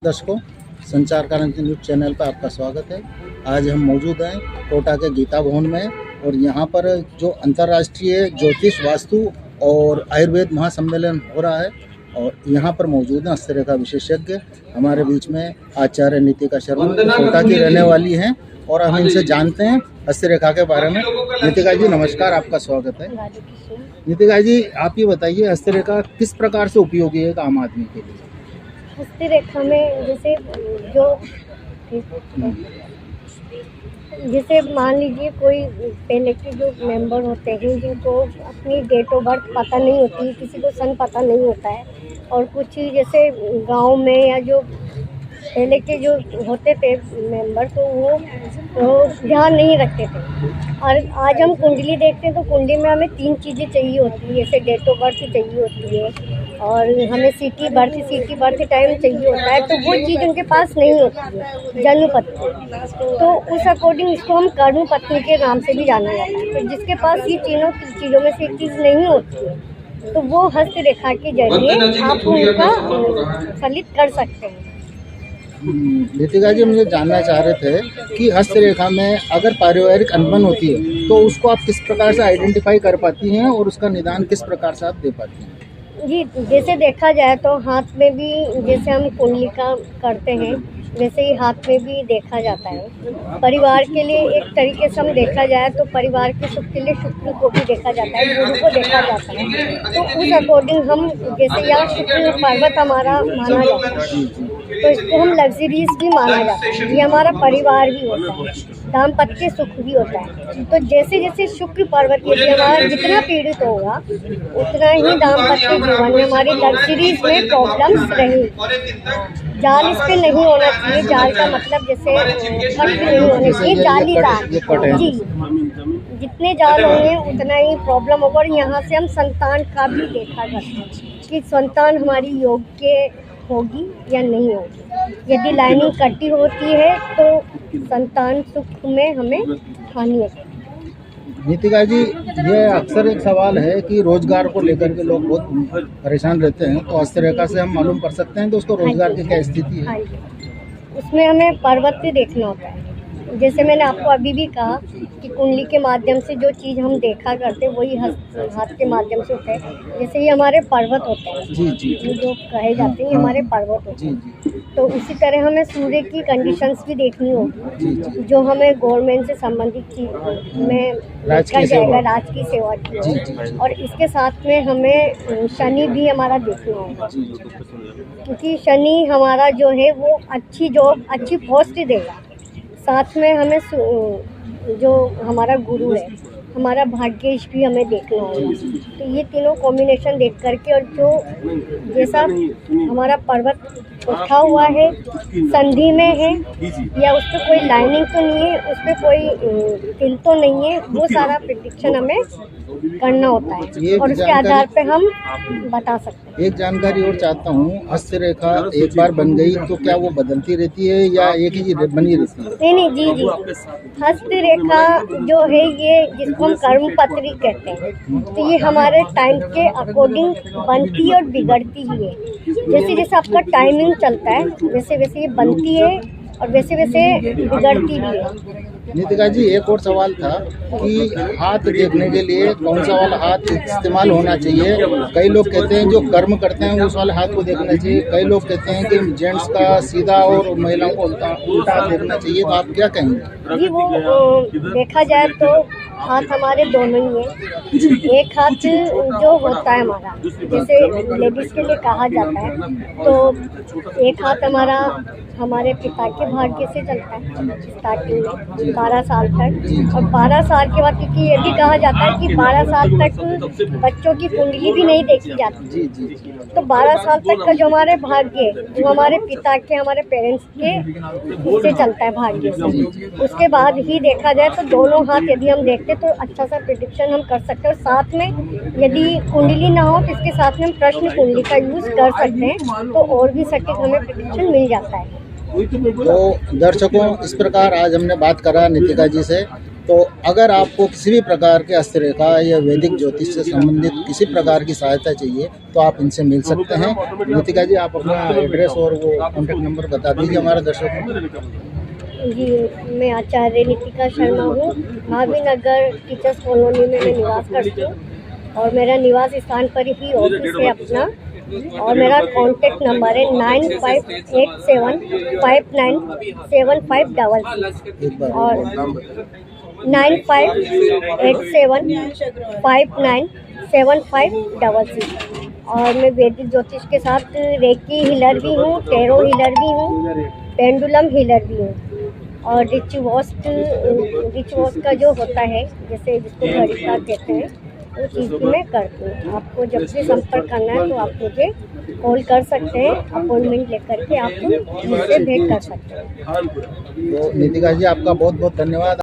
दर्शकों, संचार क्रांति न्यूज़ चैनल पर आपका स्वागत है। आज हम मौजूद हैं कोटा के गीता भवन में और यहाँ पर जो अंतर्राष्ट्रीय ज्योतिष वास्तु और आयुर्वेद महासम्मेलन हो रहा है और यहाँ पर मौजूद हैं हस्तरेखा विशेषज्ञ हमारे बीच में आचार्य नीतिका शर्मा कोटा की रहने वाली हैं और हम इनसे जानते हैं हस्तरेखा के बारे में। नीतिका जी नमस्कार, आपका स्वागत है। नीतिका जी आप ये बताइए हस्तरेखा किस प्रकार से उपयोगी है आम आदमी के लिए? हस्तरेखा में जैसे मान लीजिए कोई पहले के जो मेंबर होते हैं जिनको अपनी डेट ऑफ बर्थ पता नहीं होती, किसी को सन पता नहीं होता है और कुछ जैसे गांव में या जो पहले के जो होते थे मेंबर तो वो ध्यान नहीं रखते थे। और आज हम कुंडली देखते हैं तो कुंडली में हमें 3 चीज़ें चाहिए होती है, जैसे डेट ऑफ बर्थ चाहिए होती है और हमें सिटी बर्थ टाइम चाहिए होता है, तो वो चीज़ उनके पास नहीं होती है, जन्म पत्री। तो उस अकॉर्डिंग इसको हम कर्म पत्री के नाम से भी जाना जाता है। तो जिसके पास ये चीज़ों में से एक चीज़ नहीं होती है तो वो हस्तरेखा के जरिए आप उनका फलित कर सकते हैं। नीतिका जी मुझे जानना चाह रहे थे कि हस्तरेखा में अगर पारिवारिक अनबन होती है तो उसको आप किस प्रकार से आइडेंटिफाई कर पाती हैं और उसका निदान किस प्रकार से आप दे पाती हैं? जी, जैसे देखा जाए तो हाथ में भी जैसे हम कुंडली का करते हैं वैसे ही हाथ में भी देखा जाता है। परिवार के लिए एक तरीके से हम देखा जाए तो परिवार के सुख के लिए शुक्र को भी देखा जाता है, गुरु को देखा जाता है। तो उस अकॉर्डिंग हम जैसे यहाँ शुक्र पर्वत हमारा माना जाता है तो इसको हम लग्जरीज भी माना जाता है। ये हमारा परिवार भी होता है, दाम्पत्य सुख भी होता है। तो जैसे जैसे शुक्र पर्वत यदि हमारा जितना पीड़ित होगा उतना ही दाम्पत्य जीवन में हमारी लग्जरीज में प्रॉब्लम्स रहेगी। जाल इस पे नहीं होना चाहिए, जाल का मतलब जैसे कट नहीं होने चाहिए, जालीदार। जी, जितने जाल होंगे उतना ही प्रॉब्लम होगा। और यहाँ से हम संतान का भी देखा करते हैं कि संतान हमारी योग्य होगी या नहीं होगी। यदि लाइनिंग कटी होती है तो संतान सुख में हमें हानि है। नीतिका जी ये अक्सर एक सवाल है कि रोजगार को लेकर के लोग बहुत परेशान रहते हैं, तो हस्तरेखा से हम मालूम कर सकते हैं तो उसको रोजगार की क्या स्थिति है? उसमें हमें पर्वत भी देखना होता है। जैसे मैंने आपको अभी भी कहा कि कुंडली के माध्यम से जो चीज़ हम देखा करते वही हाथ के माध्यम से होता है। जैसे ये हमारे पर्वत होते हैं, जी जो कहे जाते हैं हमारे पर्वत होते हैं। तो उसी तरह हमें सूर्य की कंडीशंस भी देखनी होगी जो हमें गवर्नमेंट से संबंधित चीज में देखा जाएगा, राज की सेवा की। और इसके साथ में हमें शनि भी हमारा देखना होगा क्योंकि शनि हमारा जो है वो अच्छी जॉब अच्छी पोस्ट देगा। साथ में हमें जो हमारा गुरु है हमारा भाग्येश भी हमें देखना होगा। तो ये तीनों कॉम्बिनेशन देख करके और जो जैसा हमारा पर्वत उठा हुआ है, संधि में है या उस पर कोई लाइनिंग तो नहीं है, उस पर कोई तिल तो नहीं है, वो सारा प्रेडिक्शन हमें करना होता है और उसके आधार पे हम बता सकते हैं। एक जानकारी और चाहता हूँ, हस्तरेखा एक बार बन गई तो क्या वो बदलती रहती है या एक ही बनी रहती है? नहीं, जी हस्तरेखा जो है ये जिसको हम कर्म पत्री कहते हैं, तो ये हमारे टाइम के अकॉर्डिंग बनती है और बिगड़ती भी है। जैसे जैसे आपका टाइमिंग चलता है वैसे वैसे ये बनती है और वैसे वैसे बिगड़ती भी है। नीतिका जी एक और सवाल था कि हाथ देखने के लिए कौन सा वाला हाथ इस्तेमाल होना चाहिए? कई लोग कहते हैं जो कर्म करते हैं उस वाले हाथ को देखना चाहिए, कई लोग कहते हैं कि जेंट्स का सीधा और महिलाओं को उल्टा देखना चाहिए, तो आप क्या कहेंगे? जी वो देखा जाए तो हाथ हमारे दोनों ही है। एक हाथ जो होता है हमारा जैसे लेडीज के लिए कहा जाता है तो एक हाथ हमारा हमारे पिता के भाग्य से चलता है स्टार्टिंग में 12 साल तक, और 12 साल के बाद क्योंकि ये भी कहा जाता है कि 12 साल तक बच्चों की कुंडली भी नहीं देखी जाती, तो 12 साल तक का जो हमारे भाग्य वो हमारे पिता के हमारे पेरेंट्स के से चलता है भाग्य से। उसके बाद ही देखा जाए तो दोनों हाथ यदि हम देखते तो अच्छा सा प्रेडिक्शन हम कर सकते हैं। और साथ में यदि कुंडली ना हो तो इसके साथ में हम प्रश्न कुंडली का यूज़ कर सकते हैं तो और भी सटीक हमें प्रेडिक्शन मिल जाता है। तो दर्शकों इस प्रकार आज हमने बात करा नीतिका जी से तो अगर आपको किसी भी प्रकार के हस्तरेखा या वैदिक ज्योतिष से संबंधित किसी प्रकार की सहायता चाहिए तो आप इनसे मिल सकते हैं। नितिका जी, आप अपना एड्रेस और वो कॉन्टैक्ट नंबर बता दीजिए हमारे दर्शकों को। जी, मैं आचार्य नितिका शर्मा हूँ। भाभी नगर टीचर्स कॉलोनी में मैं निवास करती हूँ और मेरा निवास स्थान पर ही ऑफिस है अपना। और मेरा कॉन्टैक्ट नंबर है 9587597566 एक बार और 9587597566। और मैं वैदिक ज्योतिष के साथ रेकी हीलर भी हूँ, टेरो हीलर भी हूँ, पेंडुलम हीलर भी हूँ और रिच वॉश का जो होता है जैसे जिसको घड़ी का कहते हैं वो चीज़ भी मैं करती हूँ। आपको जब भी संपर्क करना है तो आप मुझे कॉल कर सकते हैं, अपॉइंटमेंट लेकर के आप मुझसे भेंट कर सकते हैं। तो नितिका जी, आपका बहुत बहुत धन्यवाद।